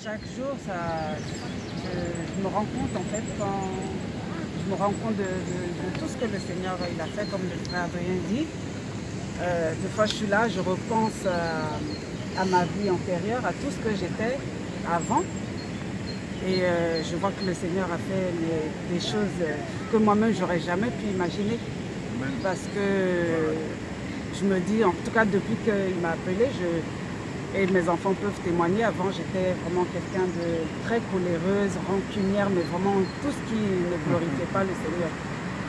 chaque jour, je me rends compte en fait, quand je me rends compte de tout ce que le Seigneur il a fait, comme le frère Adrien dit. Des fois je suis là, je repense à ma vie antérieure, à tout ce que j'étais avant. Et je vois que le Seigneur a fait des choses que moi-même j'aurais jamais pu imaginer. Parce que je me dis, en tout cas depuis qu'il m'a appelé, et mes enfants peuvent témoigner, avant j'étais vraiment quelqu'un de très coléreuse, rancunière, mais vraiment tout ce qui ne glorifiait pas le Seigneur.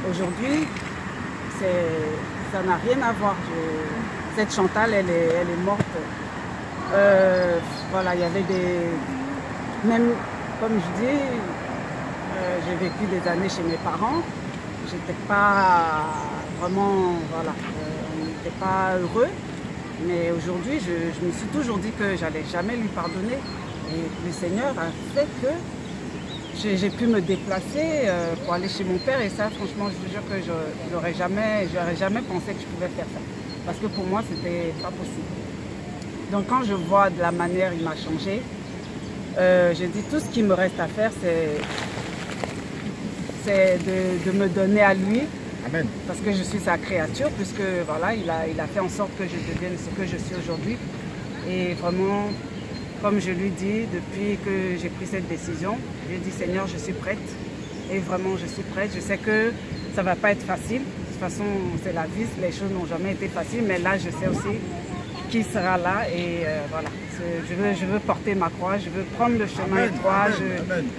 Aujourd'hui, ça n'a rien à voir. Cette Chantal, elle est morte. Voilà, il y avait même, comme je dis, j'ai vécu des années chez mes parents. J'étais pas vraiment, voilà, on n'était pas heureux. Mais aujourd'hui, je me suis toujours dit que j'allais jamais lui pardonner. Et le Seigneur a fait que j'ai pu me déplacer pour aller chez mon père. Et ça, franchement, je vous jure que j'aurais jamais pensé que je pouvais faire ça. Parce que pour moi, c'était pas possible. Donc quand je vois de la manière il m'a changé, je dis tout ce qui me reste à faire, c'est de me donner à lui. Amen. Parce que je suis sa créature, puisque voilà, il a fait en sorte que je devienne ce que je suis aujourd'hui. Et vraiment, comme je lui dis, depuis que j'ai pris cette décision, je lui dis Seigneur, je suis prête. Et vraiment, je suis prête. Je sais que ça ne va pas être facile. De toute façon, c'est la vie, les choses n'ont jamais été faciles. Mais là, je sais aussi qu'il sera là. Et voilà, je veux porter ma croix, je veux prendre le chemin étroit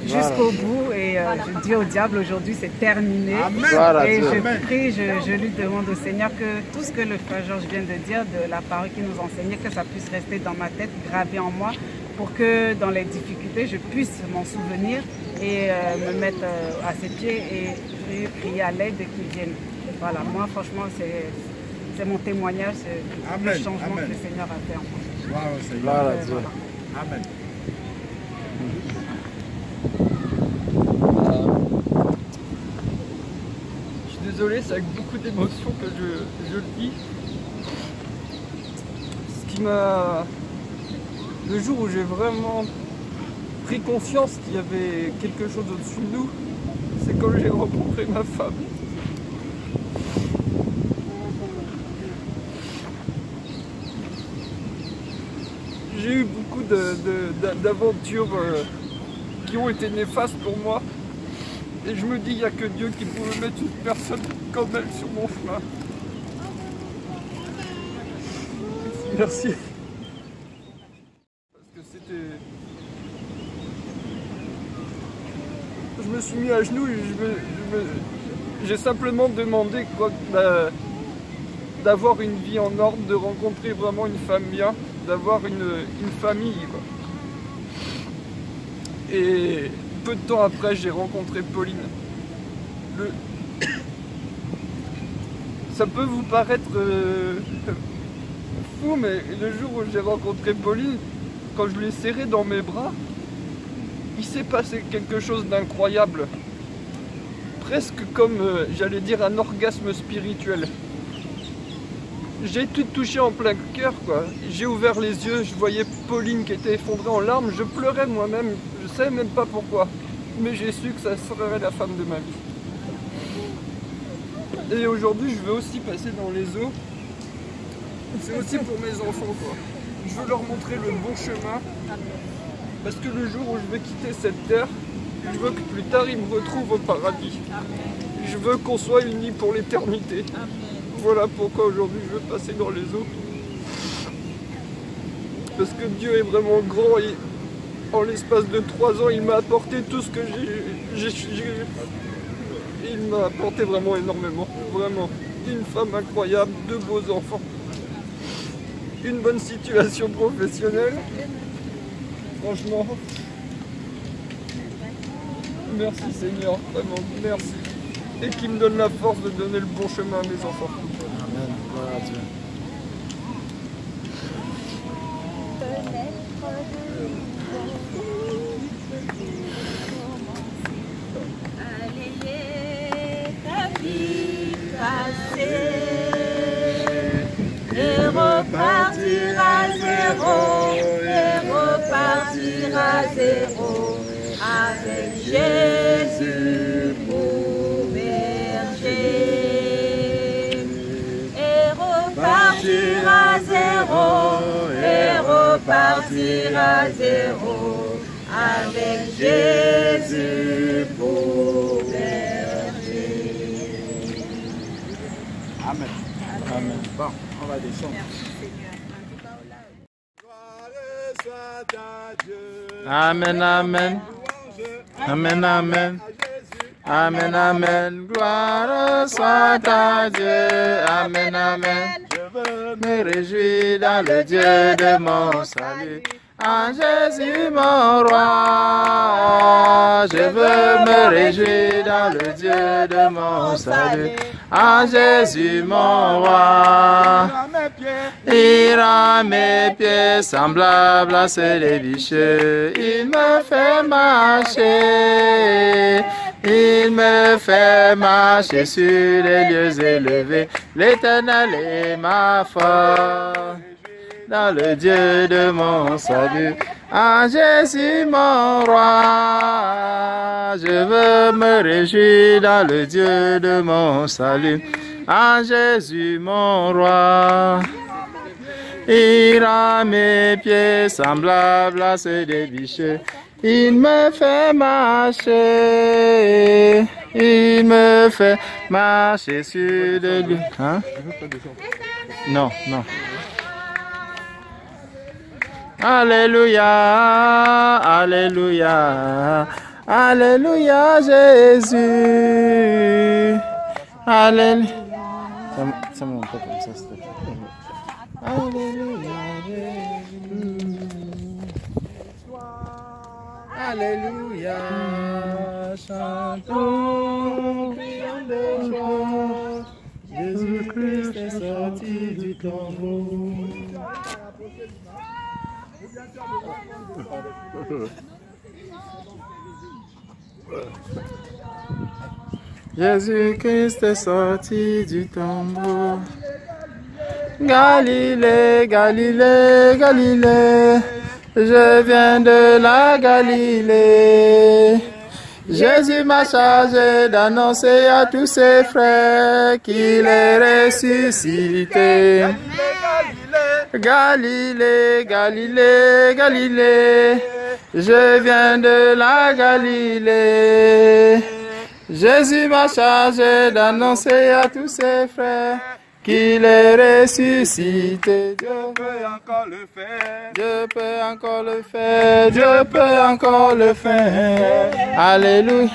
jusqu'au bout. Et je dis au diable, aujourd'hui, c'est terminé. Amen. Et je prie, je lui demande au Seigneur que tout ce que le frère Georges vient de dire, de la parole qu'il nous enseignait, que ça puisse rester dans ma tête, gravé en moi, pour que dans les difficultés, je puisse m'en souvenir et me mettre à ses pieds et prier à l'aide qu'il vienne. Voilà, moi franchement, c'est mon témoignage, c'est le changement que le Seigneur a fait en moi. Wow, Seigneur. Voilà. Amen. Je suis désolé, c'est avec beaucoup d'émotion que je le dis. Ce qui m'a... Le jour où j'ai vraiment pris conscience qu'il y avait quelque chose au-dessus de nous, c'est quand j'ai rencontré ma femme. J'ai eu beaucoup d'aventures qui ont été néfastes pour moi. Et je me dis, il n'y a que Dieu qui pouvait mettre une personne comme elle sur mon chemin. Merci. Parce que c'était... Je me suis mis à genoux et j'ai simplement demandé d'avoir une vie en ordre, de rencontrer vraiment une femme bien, d'avoir une famille, quoi. Et peu de temps après, j'ai rencontré Pauline. Ça peut vous paraître fou, mais le jour où j'ai rencontré Pauline, quand je l'ai serrée dans mes bras, il s'est passé quelque chose d'incroyable. Presque comme, j'allais dire, un orgasme spirituel. J'ai été touché en plein cœur, quoi. J'ai ouvert les yeux, je voyais Pauline qui était effondrée en larmes, je pleurais moi-même, je ne savais même pas pourquoi. Mais j'ai su que ça serait la femme de ma vie. Et aujourd'hui, je veux aussi passer dans les eaux. C'est aussi pour mes enfants, quoi. Je veux leur montrer le bon chemin. Parce que le jour où je vais quitter cette terre, je veux que plus tard, ils me retrouvent au paradis. Je veux qu'on soit unis pour l'éternité. Voilà pourquoi aujourd'hui je veux passer dans les eaux. Parce que Dieu est vraiment grand et en l'espace de 3 ans, il m'a apporté tout ce que j'ai. Il m'a apporté vraiment énormément. Vraiment. Une femme incroyable, 2 beaux enfants. Une bonne situation professionnelle. Franchement. Merci Seigneur, vraiment, merci. Et qui me donne la force de donner le bon chemin à mes enfants. Amen. Gloire à Dieu. Et repartir à zéro, et repartir à zéro, avec Jésus pour berger. Et repartir à zéro, et repartir à zéro, avec Jésus pour berger. Amen. Amen. Bon, on va descendre. Amen, amen. Amen, amen. Amen, amen. Gloire soit à Dieu. Amen, amen. Je veux me réjouir dans le Dieu de mon salut. En Jésus mon roi, je veux me réjouir dans le Dieu de mon salut. En Jésus mon roi, il rend mes pieds semblables à ceux des bicheux. Il me fait marcher, il me fait marcher sur les lieux élevés. L'Éternel est ma force. Dans le Dieu de mon salut, en Jésus mon roi, je veux me réjouir dans le Dieu de mon salut, en Jésus mon roi. Il rend mes pieds semblables à ceux des bicheux, il me fait marcher, il me fait marcher sur des lieux. Hein? Non, non. Alléluia, Alléluia, Alléluia Jésus. Alléluia. Ça monte pas comme ça, s'il te plaît. Alléluia Jésus. Alléluia, chantons, prions de joie. Jésus-Christ est sorti du tombeau. Jésus-Christ est sorti du tombeau. Galilée, Galilée, Galilée, je viens de la Galilée. Jésus m'a chargé d'annoncer à tous ses frères qu'il est ressuscité. Galilée, Galilée, Galilée, je viens de la Galilée. Jésus m'a chargé d'annoncer à tous ses frères qu'il est ressuscité. Dieu peut encore le faire. Dieu peut encore le faire. Dieu peut encore le faire. Alléluia.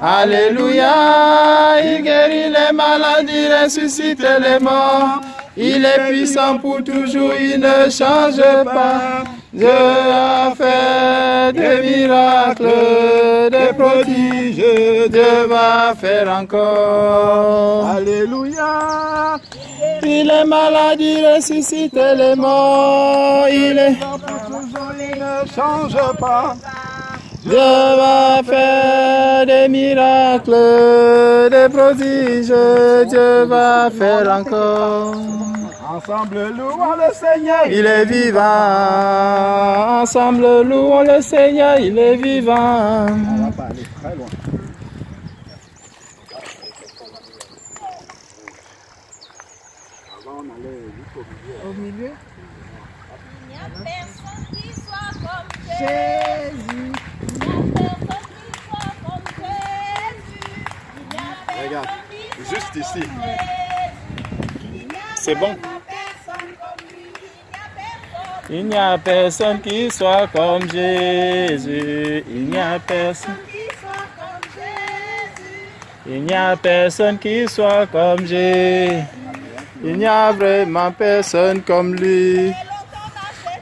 Alléluia. Il guérit les maladies, ressuscite les morts. Il est puissant pour toujours, il ne change pas. Dieu a fait des miracles, des prodiges, Dieu va faire encore. Alléluia. Il est malade, il ressuscite les morts, il est pour toujours, il ne change pas. Dieu va faire des miracles, des prodiges, Dieu va faire encore. Ensemble louons le Seigneur, il est vivant. Ensemble louons le Seigneur, il est vivant. On va pas aller très loin. Avant on allait jusqu'au milieu. Il n'y a personne qui soit comme Jésus. Regarde, juste ici. C'est bon. Il n'y a personne qui soit comme Jésus. Il n'y a personne qui soit comme Jésus. Il n'y a personne qui soit comme Jésus. Il n'y a vraiment personne comme lui.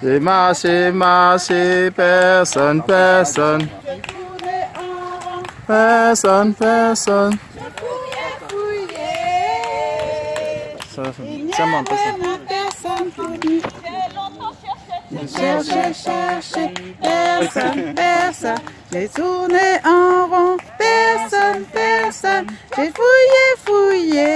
J'ai marché, marché, personne, personne. Personne, personne. Ça monte pas ça. Cherché, personne, personne. J'ai tourné en rond, personne, personne. J'ai fouillé.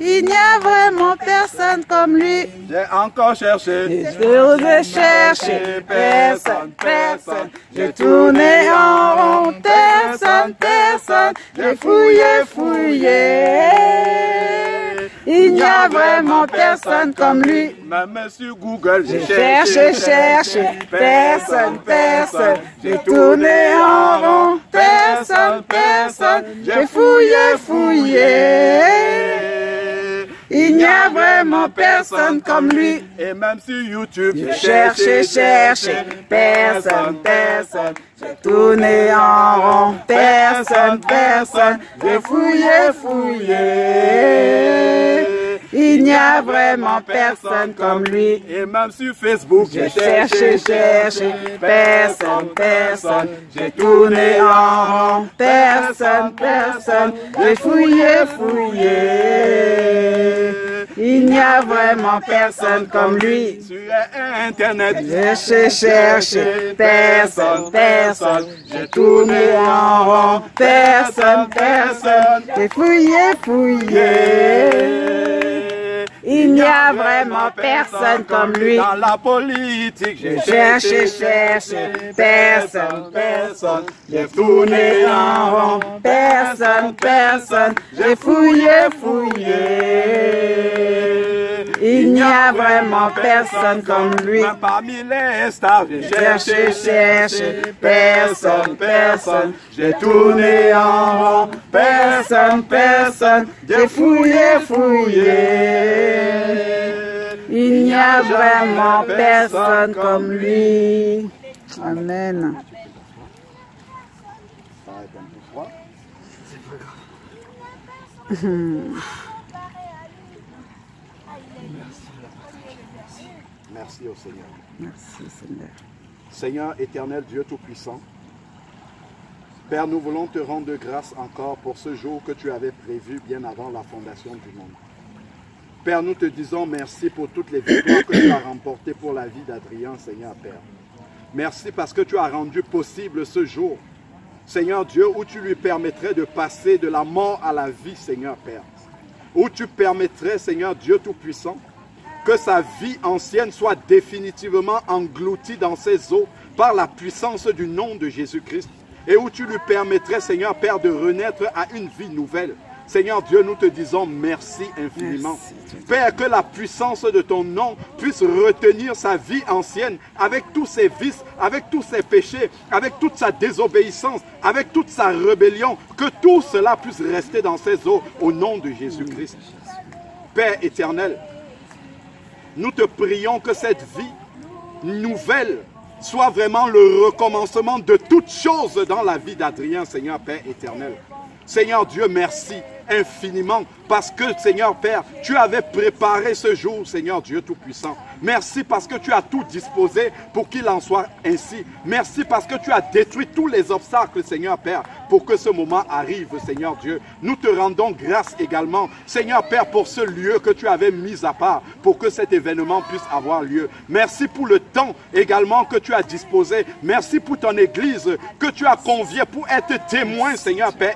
Il n'y a vraiment personne. personne comme lui. J'ai encore cherché. Je vous ai cherché, personne, personne. J'ai tourné en rond, personne, personne. J'ai fouillé, fouillé. Il n'y a vraiment personne comme lui. Même sur Google, j'ai Cherché, cherché, personne, personne. J'ai tourné en rond, personne, personne. J'ai fouillé, fouillé. Il n'y a vraiment personne comme lui. Et même sur YouTube, J'ai cherché, cherché, personne, personne. J'ai tourné en rond, personne, personne. J'ai fouillé, fouillé. Il n'y a vraiment personne comme lui. Et même sur Facebook, J'ai cherché, cherché, personne, personne. J'ai tourné en rond, personne, personne. J'ai fouillé, fouillé. Il n'y a vraiment personne comme lui. Sur Internet, J'ai cherché, personne, personne. J'ai tourné en rond, personne, personne. J'ai fouillé, fouillé. Il n'y a vraiment personne comme lui. Dans la politique, j'ai Cherché, cherché, personne, personne. J'ai tourné en rond, personne, personne. J'ai fouillé, fouillé. Il n'y a vraiment personne comme lui. Même parmi les stars, j'ai Cherché, cherché, personne, personne. J'ai tourné en rond, Personne, personne. J'ai fouillé, fouillé. Il n'y a vraiment personne comme lui. Amen. Merci au Seigneur. Merci Seigneur. Seigneur éternel Dieu Tout-Puissant, Père, nous voulons te rendre grâce encore pour ce jour que tu avais prévu bien avant la fondation du monde. Père, nous te disons merci pour toutes les victoires que tu as remportées pour la vie d'Adrien, Seigneur Père. Merci parce que tu as rendu possible ce jour, Seigneur Dieu, où tu lui permettrais de passer de la mort à la vie, Seigneur Père. Où tu permettrais, Seigneur Dieu Tout-Puissant, que sa vie ancienne soit définitivement engloutie dans ses eaux par la puissance du nom de Jésus-Christ. Et où tu lui permettrais, Seigneur Père, de renaître à une vie nouvelle. Seigneur Dieu, nous te disons merci infiniment. Merci. Père, que la puissance de ton nom puisse retenir sa vie ancienne avec tous ses vices, avec tous ses péchés, avec toute sa désobéissance, avec toute sa rébellion. Que tout cela puisse rester dans ses eaux au nom de Jésus-Christ. Père éternel, nous te prions que cette vie nouvelle soit vraiment le recommencement de toutes choses dans la vie d'Adrien, Seigneur Père éternel. Seigneur Dieu, merci infiniment parce que, Seigneur Père, tu avais préparé ce jour, Seigneur Dieu Tout-Puissant. Merci parce que tu as tout disposé pour qu'il en soit ainsi. Merci parce que tu as détruit tous les obstacles, Seigneur Père, pour que ce moment arrive, Seigneur Dieu. Nous te rendons grâce également, Seigneur Père, pour ce lieu que tu avais mis à part pour que cet événement puisse avoir lieu. Merci pour le temps également que tu as disposé. Merci pour ton Église que tu as conviée pour être témoin, Seigneur Père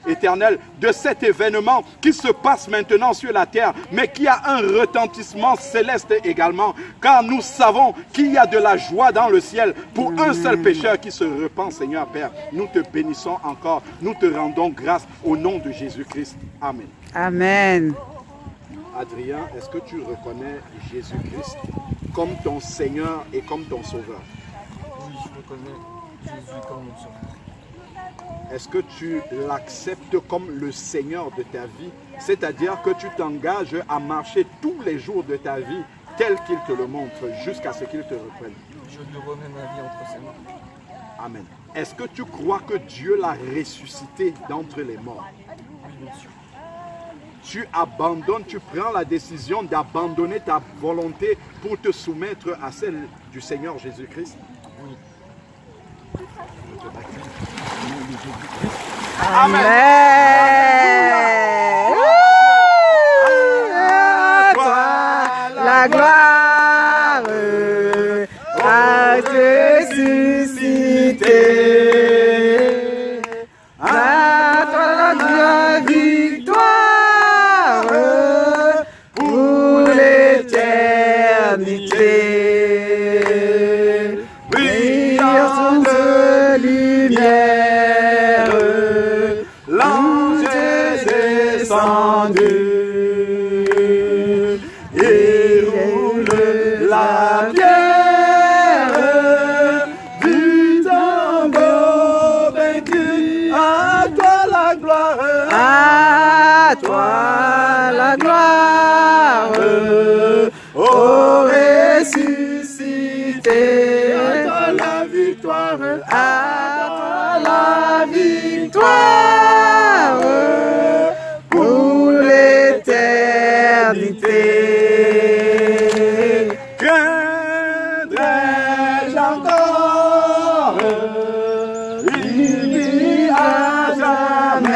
éternel, de cet événement qui se passe maintenant sur la terre, mais qui a un retentissement céleste également, car nous savons qu'il y a de la joie dans le ciel pour un seul pécheur qui se repent, Seigneur Père. Nous te bénissons encore, nous te rendons grâce au nom de Jésus-Christ. Amen. Amen. Adrien, est-ce que tu reconnais Jésus-Christ comme ton Seigneur et comme ton Sauveur? Oui, je reconnais Jésus comme mon Sauveur. Est-ce que tu l'acceptes comme le Seigneur de ta vie? C'est-à-dire que tu t'engages à marcher tous les jours de ta vie tel qu'il te le montre jusqu'à ce qu'il te reprenne. Je lui remets ma vie entre ses mains. Amen. Est-ce que tu crois que Dieu l'a ressuscité d'entre les morts? Oui, bien sûr. Tu abandonnes, tu prends la décision d'abandonner ta volonté pour te soumettre à celle du Seigneur Jésus-Christ? Oui. Amen. À toi la gloire, à te susciter. À toi la victoire pour la gloire, ô ressuscité. À toi la victoire, à toi la victoire, pour l'éternité. Craindrai-je encore, il vit à jamais,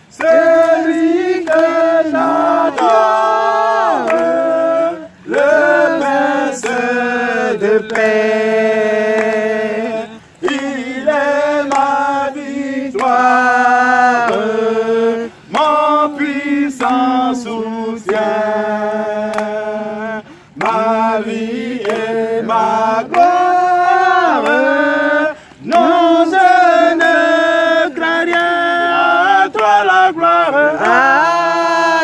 celui que j'adore, le Prince de paix. Il est ma victoire, mon puissant soutien, ma vie et ma gloire. Non, je ne crains rien. À toi la gloire, À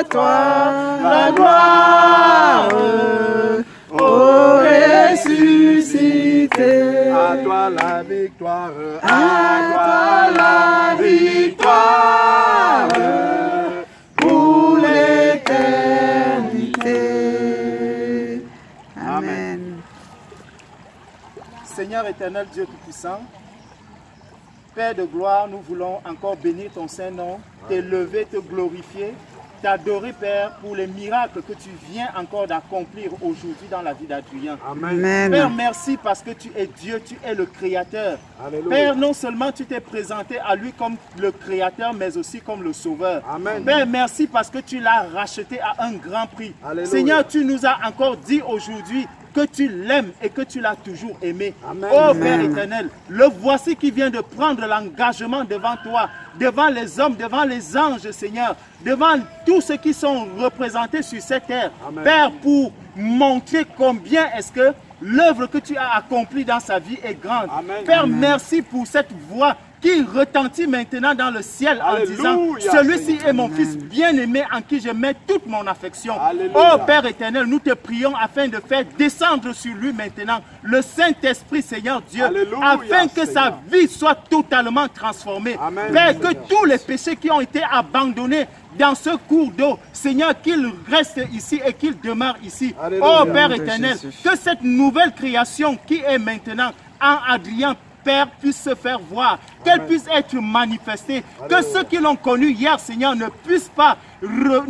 toi la gloire, ô ressuscité. à toi la victoire, À toi la victoire, pour l'éternité. Amen. Seigneur éternel, Dieu Tout-Puissant, Père de gloire, nous voulons encore bénir ton Saint-Nom, t'élever, te glorifier, t'adorer, Père, pour les miracles que tu viens encore d'accomplir aujourd'hui dans la vie d'Adrien. Amen. Père, merci parce que tu es Dieu, tu es le Créateur. Alléluia. Père, non seulement tu t'es présenté à lui comme le Créateur, mais aussi comme le Sauveur. Amen. Père, merci parce que tu l'as racheté à un grand prix. Alléluia. Seigneur, tu nous as encore dit aujourd'hui que tu l'aimes et que tu l'as toujours aimé. Amen. Oh Père Amen. éternel, le voici qui vient de prendre l'engagement devant toi, devant les hommes, devant les anges, Seigneur, devant tous ceux qui sont représentés sur cette terre. Amen. Père, pour montrer combien est-ce que l'œuvre que tu as accomplie dans sa vie est grande. Amen. Père, Amen. merci pour cette voix qui retentit maintenant dans le ciel en Alléluia, disant, celui-ci Seigneur. est mon fils bien-aimé en qui je mets toute mon affection. Alléluia. Oh Père éternel, nous te prions afin de faire descendre sur lui maintenant le Saint-Esprit, Seigneur Dieu, Alléluia, afin que sa Seigneur. vie soit totalement transformée. Amen, Père, Seigneur. que tous les péchés qui ont été abandonnés dans ce cours d'eau, Seigneur, qu'il reste ici et qu'il demeure ici. Alléluia. Oh Père Au nom de éternel, Jésus. que cette nouvelle création qui est maintenant en Adrien, Père, puisse se faire voir, qu'elle puisse être manifestée, que ceux qui l'ont connu hier, Seigneur, ne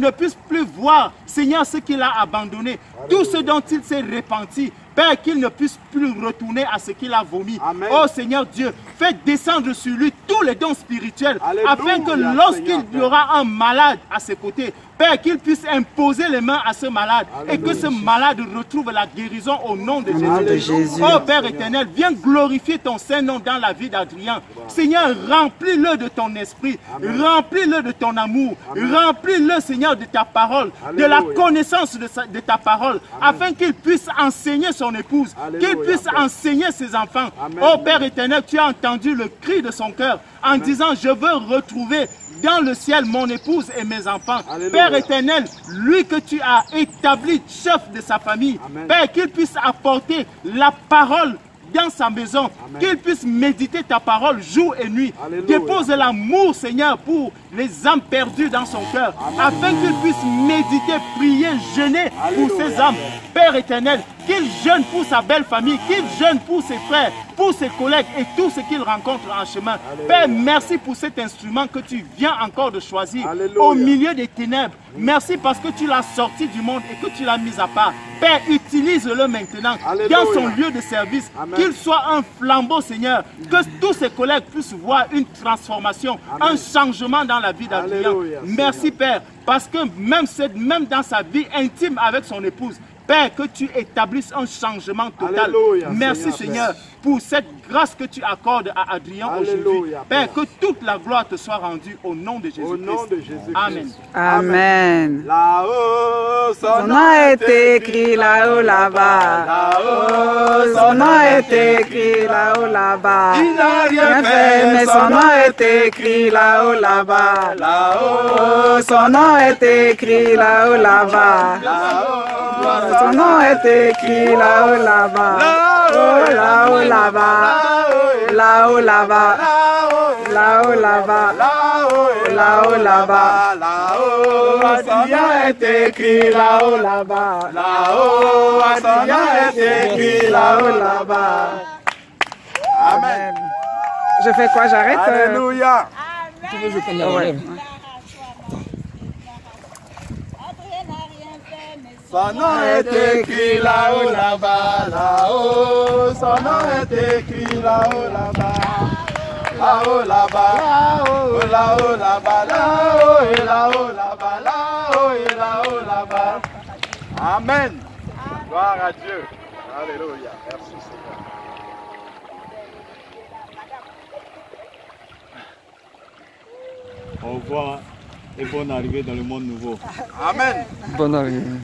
puissent plus voir, Seigneur, ce qu'il a abandonné, tout ce dont il s'est repenti, Père, qu'il ne puisse plus retourner à ce qu'il a vomi. Amen. Oh Seigneur Dieu, fais descendre sur lui tous les dons spirituels, Alléluia, afin que lorsqu'il Seigneur, y aura un malade à ses côtés, Père, qu'il puisse imposer les mains à ce malade et que ce malade retrouve la guérison au nom de Au nom de Jésus. Jésus. Oh Père éternel, viens glorifier ton Saint-Nom dans la vie d'Adrien. Seigneur, remplis-le de ton esprit, remplis-le de ton amour, remplis-le, Seigneur, de ta parole, de la Alléluia. connaissance de ta parole, afin qu'il puisse enseigner son épouse, Alléluia, qu'il puisse Père. enseigner ses enfants. Amen. Oh Père éternel, tu as entendu le cri de son cœur en disant, je veux retrouver dans le ciel mon épouse et mes enfants. Alléluia. Père éternel, lui que tu as établi chef de sa famille, Amen. Père, qu'il puisse apporter la parole dans sa maison, qu'il puisse méditer ta parole jour et nuit. Alléluia. Dépose l'amour, Seigneur, pour les âmes perdues dans son cœur, afin qu'il puisse méditer, prier, jeûner pour Alléluia. ses âmes. Père éternel, qu'il jeûne pour sa belle famille, qu'il jeûne pour ses frères, pour ses collègues et tout ce qu'il rencontre en chemin. Père, merci pour cet instrument que tu viens encore de choisir Alléluia. au milieu des ténèbres. Merci parce que tu l'as sorti du monde et que tu l'as mis à part. Père, utilise-le maintenant Alléluia. dans son lieu de service. Amen. Qu'il soit un flambeau, Seigneur. Que tous ses collègues puissent voir une transformation, un changement dans la vie d'Adrien. Alléluia, Merci Père, parce que même dans sa vie intime avec son épouse, Père, que tu établisses un changement total. Alléluia, Merci Seigneur, Seigneur pour cette grâce que tu accordes à Adrien aujourd'hui. Alléluia, Père, Père. que toute la gloire te soit rendue au nom de Jésus-Christ. Au nom de Jésus-Christ. Amen. Amen. Là-haut, Son nom est écrit là-haut, là-bas. Là-haut, Son nom est écrit là-haut, là-bas. Il n'a rien Rien fait, mais fait, son nom est écrit là-haut, là-bas. Là-haut, Son nom est écrit là-haut, là-bas. là-haut, Son nom est écrit là-haut, là-bas. Là-haut, Là-haut, là-bas, là-haut, là-bas, là-haut, là-bas, là-haut, là-bas, là-haut, ça vient être écrit là-haut, là-bas, là-haut, ça vient être écrit là-haut, là-bas. Amen. Je fais quoi? J'arrête? Alléluia. Tu veux que je prenne la relève? Son nom est écrit là-haut, là-bas, là-haut. Son nom est écrit là-haut, là-bas. Là-haut, là-bas, là-haut, là-haut, là-bas, là-haut, et là-haut, là-bas, là-haut, et là-haut, là-bas. Amen. Gloire à Dieu. Alléluia. Merci Seigneur. Au revoir et bonne arrivée dans le monde nouveau. Amen. Bonne arrivée.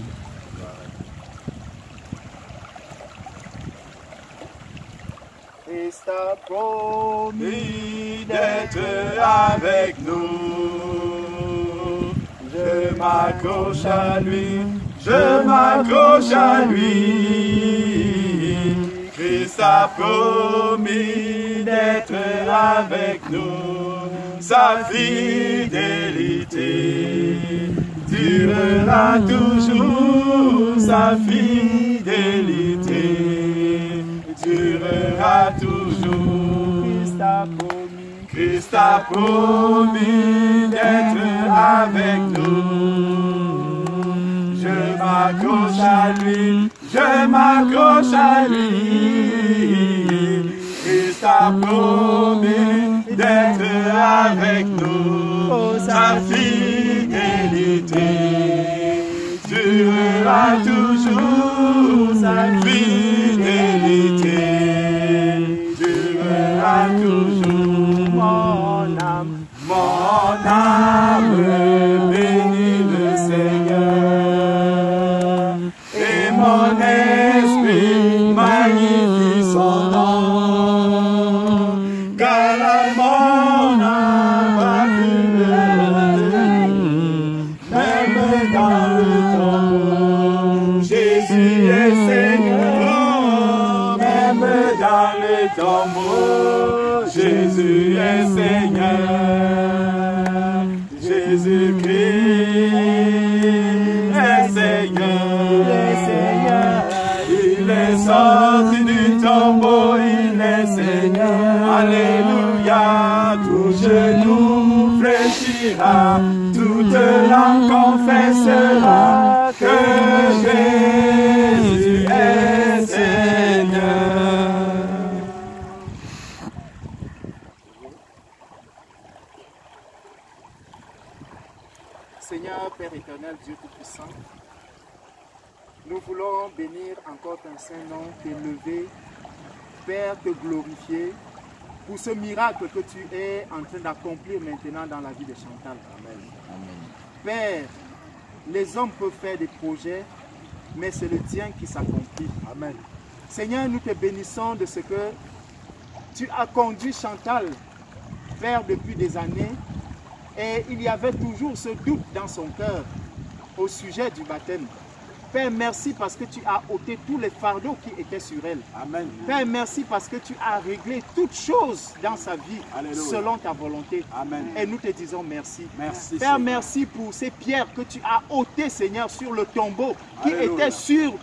Christ a promis d'être avec nous. Je m'accroche à lui, je m'accroche à lui. Christ a promis d'être avec nous. Sa fidélité durera toujours, sa fidélité durera toujours. Christ a promis d'être avec nous. Je m'accroche à lui, je m'accroche à lui. Christ a promis d'être avec nous. Sa fidélité durera toujours, sa fidélité durera toujours. Mon âme bénit le Seigneur et mon esprit magnifie son nom. Car mon âme a vu le même dans le tombeau. Jésus est Seigneur, même dans le tombeau. Jésus est Seigneur, Jésus-Christ est Seigneur, il est sorti du tombeau, il est Seigneur, alléluia, tout genou fléchira, toute langue confessera que Jésus est Seigneur. Seigneur, Père éternel, Dieu Tout-Puissant, nous voulons bénir encore ton Saint-Nom, t'élever, Père, te glorifier pour ce miracle que tu es en train d'accomplir maintenant dans la vie de Chantal. Amen. Père, les hommes peuvent faire des projets, mais c'est le tien qui s'accomplit. Amen. Seigneur, nous te bénissons de ce que tu as conduit Chantal, Père, depuis des années. Et il y avait toujours ce doute dans son cœur au sujet du baptême. Père, merci parce que tu as ôté tous les fardeaux qui étaient sur elle. Amen. Père, merci parce que tu as réglé toutes choses dans sa vie. Alléluia. Selon ta volonté. Amen. Et nous te disons merci. Merci Père, Seigneur. Merci pour ces pierres que tu as ôtées, Seigneur, sur le tombeau qui était sur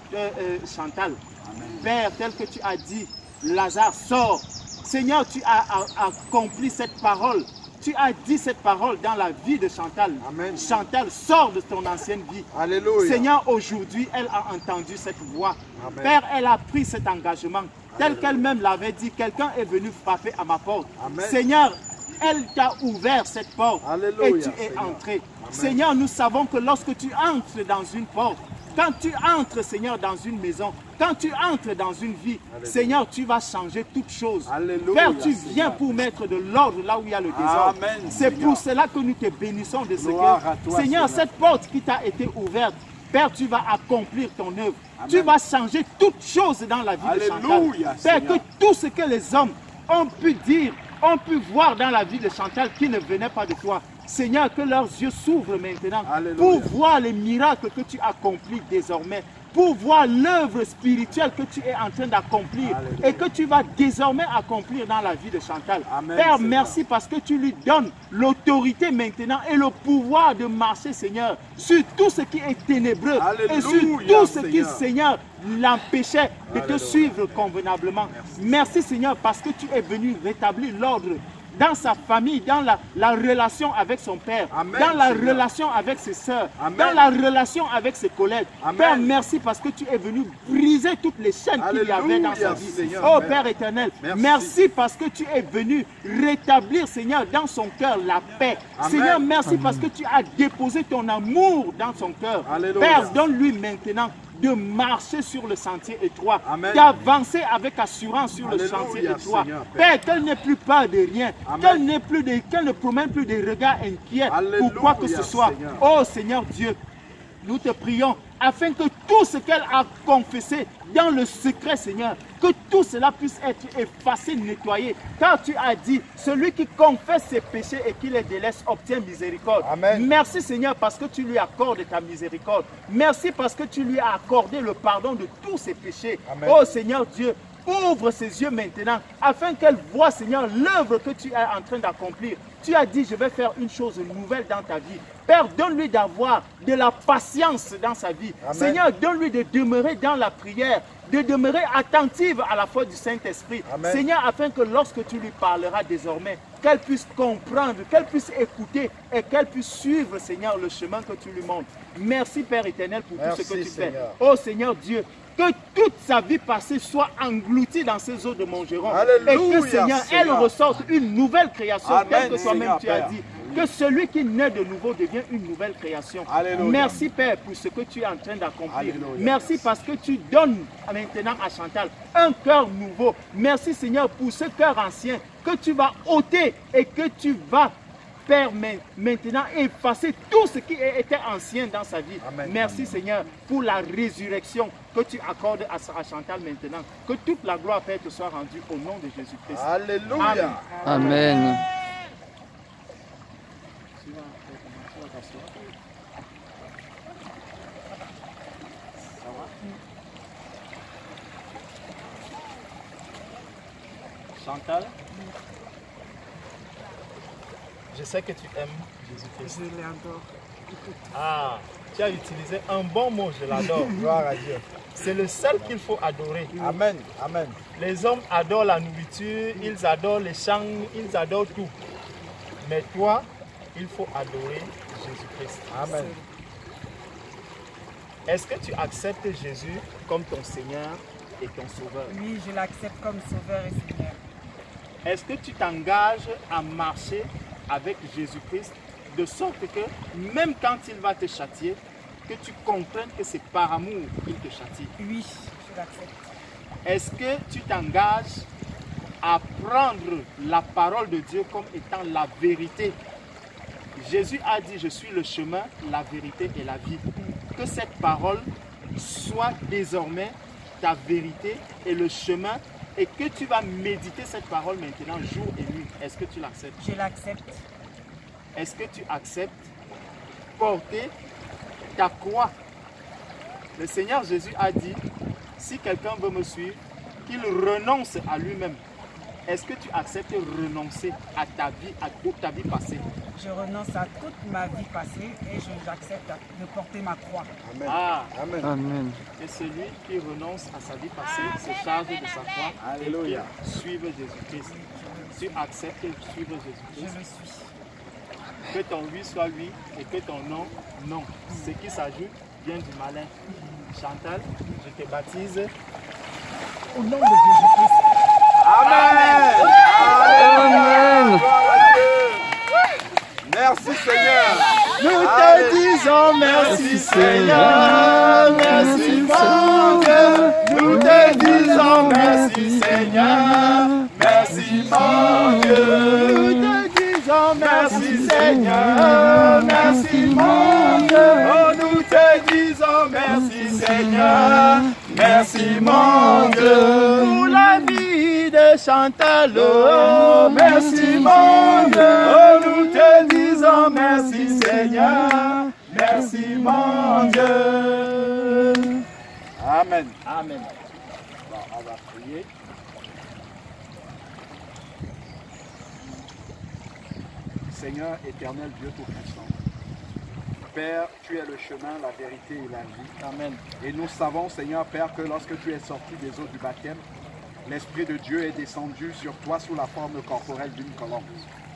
Chantal. Amen. Père, tel que tu as dit, Lazare sort. Seigneur, tu as accompli cette parole. Tu as dit cette parole dans la vie de Chantal. Amen. Chantal, sort de ton ancienne vie. Alléluia. Seigneur, aujourd'hui, elle a entendu cette voix. Amen. Père, elle a pris cet engagement. Tel qu'elle-même l'avait dit, quelqu'un est venu frapper à ma porte. Amen. Seigneur, elle t'a ouvert cette porte. Alléluia, et tu es Seigneur. Entré. Amen. Seigneur, nous savons que lorsque tu entres dans une porte, quand tu entres, Seigneur, dans une maison, quand tu entres dans une vie, Alléluia. Seigneur, tu vas changer toutes choses. Alléluia, Père, tu viens Seigneur. Pour mettre de l'ordre là où il y a le désordre. C'est pour cela que nous te bénissons de ce que, Seigneur, cette porte qui t'a été ouverte, Père, tu vas accomplir ton œuvre. Amen. Tu vas changer toutes choses dans la vie Alléluia, de Chantal. Père, Seigneur. Que tout ce que les hommes ont pu dire, ont pu voir dans la vie de Chantal qui ne venait pas de toi, Seigneur, que leurs yeux s'ouvrent maintenant. Alléluia. Pour voir les miracles que tu accomplis désormais pour voir l'œuvre spirituelle que tu es en train d'accomplir et que tu vas désormais accomplir dans la vie de Chantal. Amen, Père, Seigneur. merci parce que tu lui donnes l'autorité maintenant et le pouvoir de marcher, Seigneur, sur tout ce qui est ténébreux et sur Alléluia, tout ce qui, Seigneur. Seigneur, l'empêchait de te Alléluia. suivre convenablement. Merci, Seigneur, parce que tu es venu rétablir l'ordre dans sa famille, dans la relation avec son père, Amen, dans la Seigneur. relation avec ses sœurs, Amen. dans la relation avec ses collègues. Amen. Père, merci parce que tu es venu briser toutes les chaînes qu'il y avait dans sa Alléluia, vie. Seigneur. Oh Amen. Père éternel, Merci. merci parce que tu es venu rétablir, Seigneur, dans son cœur la paix. Amen. Seigneur, merci parce que tu as déposé ton amour dans son cœur. Alléluia. Père, donne-lui maintenant de marcher sur le sentier étroit, Amen. d'avancer avec assurance sur le Alléluia, sentier étroit. Seigneur, Père. Père, qu'elle n'ait plus peur de rien, Amen. qu'elle ne promène plus des regards inquiets Alléluia, pour quoi que ce soit. Seigneur. Oh Seigneur Dieu, nous te prions afin que tout ce qu'elle a confessé dans le secret, Seigneur, que tout cela puisse être effacé, nettoyé. Car tu as dit, celui qui confesse ses péchés et qui les délaisse obtient miséricorde. Amen. Merci Seigneur parce que tu lui accordes ta miséricorde. Merci parce que tu lui as accordé le pardon de tous ses péchés. Amen. Oh Seigneur Dieu, ouvre ses yeux maintenant afin qu'elle voie, Seigneur, l'œuvre que tu es en train d'accomplir. Tu as dit, je vais faire une chose nouvelle dans ta vie. Père, donne-lui d'avoir de la patience dans sa vie. Amen. Seigneur, donne-lui de demeurer dans la prière, de demeurer attentive à la foi du Saint-Esprit. Amen. Seigneur, afin que lorsque tu lui parleras désormais, qu'elle puisse comprendre, qu'elle puisse écouter et qu'elle puisse suivre, Seigneur, le chemin que tu lui montres. Merci, Père éternel, pour tout ce que tu Seigneur. fais. Oh Seigneur Dieu, que toute sa vie passée soit engloutie dans ces eaux de Montgeron. Alléluia, Et que, Seigneur, elle Seigneur. ressorte une nouvelle création, Amen, telle que toi-même Seigneur, tu as Père. dit. Que celui qui naît de nouveau devient une nouvelle création. Alléluia. Merci, Père, pour ce que tu es en train d'accomplir. Alléluia. Merci parce que tu donnes maintenant à Chantal un cœur nouveau. Merci, Seigneur, pour ce cœur ancien que tu vas ôter et que tu vas, Père, maintenant effacer tout ce qui était ancien dans sa vie. Amen. Merci, Seigneur, pour la résurrection que tu accordes à Chantal maintenant. Que toute la gloire, Père, te soit rendue au nom de Jésus-Christ. Alléluia. Amen. Chantal, je sais que tu aimes Jésus-Christ. Je l'adore. Ah, tu as utilisé un bon mot, je l'adore. Gloire à Dieu. C'est le seul qu'il faut adorer. Amen. Amen. Les hommes adorent la nourriture, ils adorent les chants, ils adorent tout. Mais toi, il faut adorer Jésus-Christ. Amen. Est-ce que tu acceptes Jésus comme ton Seigneur et ton Sauveur? Oui, je l'accepte comme sauveur et Seigneur. Est-ce que tu t'engages à marcher avec Jésus-Christ de sorte que même quand il va te châtier, que tu comprennes que c'est par amour qu'il te châtie? Oui, je l'accepte. Est-ce que tu t'engages à prendre la parole de Dieu comme étant la vérité? Jésus a dit, je suis le chemin, la vérité et la vie. Que cette parole soit désormais ta vérité et le chemin et que tu vas méditer cette parole maintenant jour et nuit. Est-ce que tu l'acceptes? Je l'accepte. Est-ce que tu acceptes porter ta croix? Le Seigneur Jésus a dit, si quelqu'un veut me suivre, qu'il renonce à lui-même. Est-ce que tu acceptes renoncer à ta vie, à toute ta vie passée? Je renonce à toute ma vie passée et j'accepte de porter ma croix. Amen. Ah, Amen. Amen. et celui qui renonce à sa vie passée se charge de sa croix Alléluia. et qui suive Jésus-Christ. Tu acceptes de suivre Je Jésus-Christ? le suis. Que ton oui soit oui et que ton non, non. Ce qui s'ajoute vient du malin. Chantal, je te baptise au nom de Jésus-Christ. Amen. Amen. Merci Seigneur. Nous te disons merci Seigneur, merci mon Dieu. Nous te disons merci Seigneur, merci mon Dieu. Nous te disons merci Seigneur, merci mon Dieu. Oh, nous te disons merci Seigneur, merci mon Dieu. Pour la vie de Chantal, oh, merci mon Dieu. Oh, nous te disons merci Seigneur, merci mon Dieu. Amen. Amen. Bon, on va prier. Seigneur éternel Dieu Tout-Puissant, Père, tu es le chemin, la vérité et la vie. Amen. Et nous savons, Seigneur Père, que lorsque tu es sorti des eaux du baptême, l'Esprit de Dieu est descendu sur toi sous la forme corporelle d'une colombe.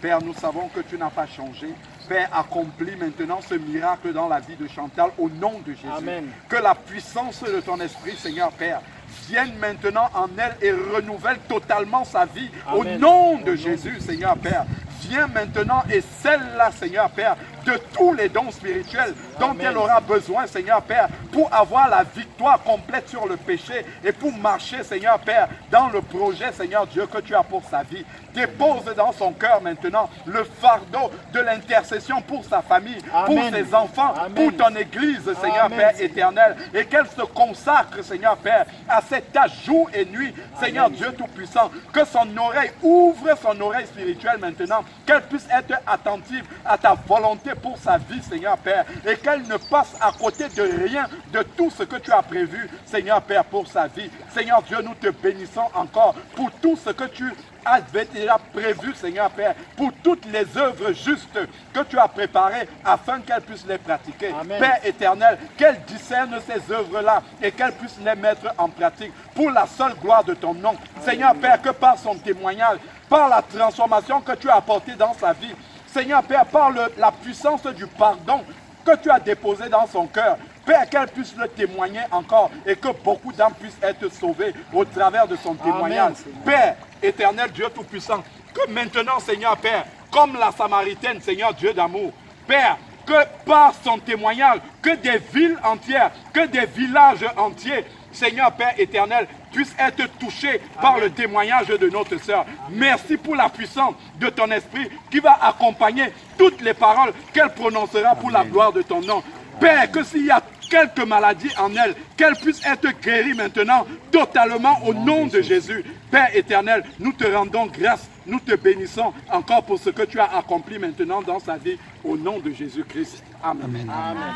Père, nous savons que tu n'as pas changé. Père, accomplis maintenant ce miracle dans la vie de Chantal au nom de Jésus. Amen. Que la puissance de ton Esprit, Seigneur Père, vienne maintenant en elle et renouvelle totalement sa vie. Amen. Au nom de Jésus, Seigneur Père. Viens maintenant et celle-là, Seigneur Père, de tous les dons spirituels dont Amen. elle aura besoin, Seigneur Père, pour avoir la victoire complète sur le péché et pour marcher, Seigneur Père, dans le projet, Seigneur Dieu, que tu as pour sa vie. Dépose dans son cœur maintenant le fardeau de l'intercession pour sa famille, Amen. pour ses enfants, Amen. pour ton Église, Seigneur Amen. Père éternel, et qu'elle se consacre, Seigneur Père, à cette tâche jour et nuit, Seigneur Amen. Dieu Tout-Puissant, que son oreille ouvre son oreille spirituelle maintenant, qu'elle puisse être attentive à ta volonté pour sa vie, Seigneur Père, et qu'elle ne passe à côté de rien de tout ce que tu as prévu, Seigneur Père, pour sa vie. Seigneur Dieu, nous te bénissons encore pour tout ce que tu avait déjà prévu, Seigneur Père, pour toutes les œuvres justes que tu as préparées afin qu'elle puisse les pratiquer. Amen. Père éternel, qu'elle discerne ces œuvres-là et qu'elle puisse les mettre en pratique pour la seule gloire de ton nom. Seigneur Père, que par son témoignage, par la transformation que tu as apportée dans sa vie, Seigneur Père, par la puissance du pardon que tu as déposé dans son cœur, Père, qu'elle puisse le témoigner encore et que beaucoup d'âmes puissent être sauvées au travers de son témoignage. Père, éternel Dieu Tout-Puissant, que maintenant, Seigneur Père, comme la Samaritaine, Seigneur Dieu d'amour, Père, que par son témoignage, que des villes entières, que des villages entiers, Seigneur Père éternel, puissent être touchés par le témoignage de notre sœur. Merci pour la puissance de ton esprit qui va accompagner toutes les paroles qu'elle prononcera pour la gloire de ton nom. Père, que s'il y a quelques maladies en elle, qu'elle puisse être guérie maintenant totalement au nom de Jésus. Père éternel, nous te rendons grâce, nous te bénissons encore pour ce que tu as accompli maintenant dans sa vie au nom de Jésus-Christ. Amen. Amen.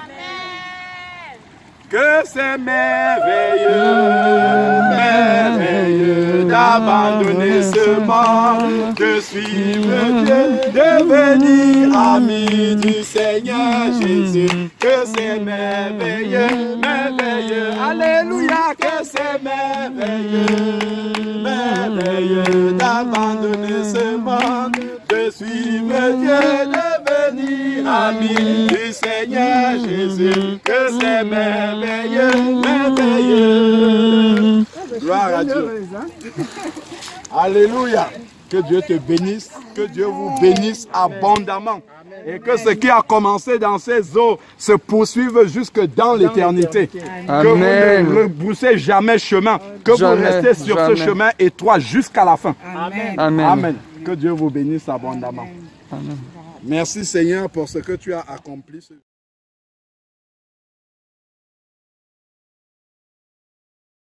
Que c'est merveilleux, merveilleux d'abandonner ce monde, de suivre Dieu, de venir ami du Seigneur Jésus. Que c'est merveilleux, merveilleux, alléluia, que c'est merveilleux, merveilleux d'abandonner ce monde, de suivre Dieu, de venir ami du Seigneur Jésus. Que c'est merveilleux, merveilleux. Gloire à Dieu. Alléluia. Que Dieu te bénisse, que Dieu vous bénisse abondamment. Et que ce qui a commencé dans ces eaux se poursuive jusque dans l'éternité. Que vous ne rebroussez jamais chemin, que vous restez sur ce chemin étroit jusqu'à la fin. Amen. Amen. Amen. Que Dieu vous bénisse abondamment. Amen. Merci Seigneur pour ce que tu as accompli.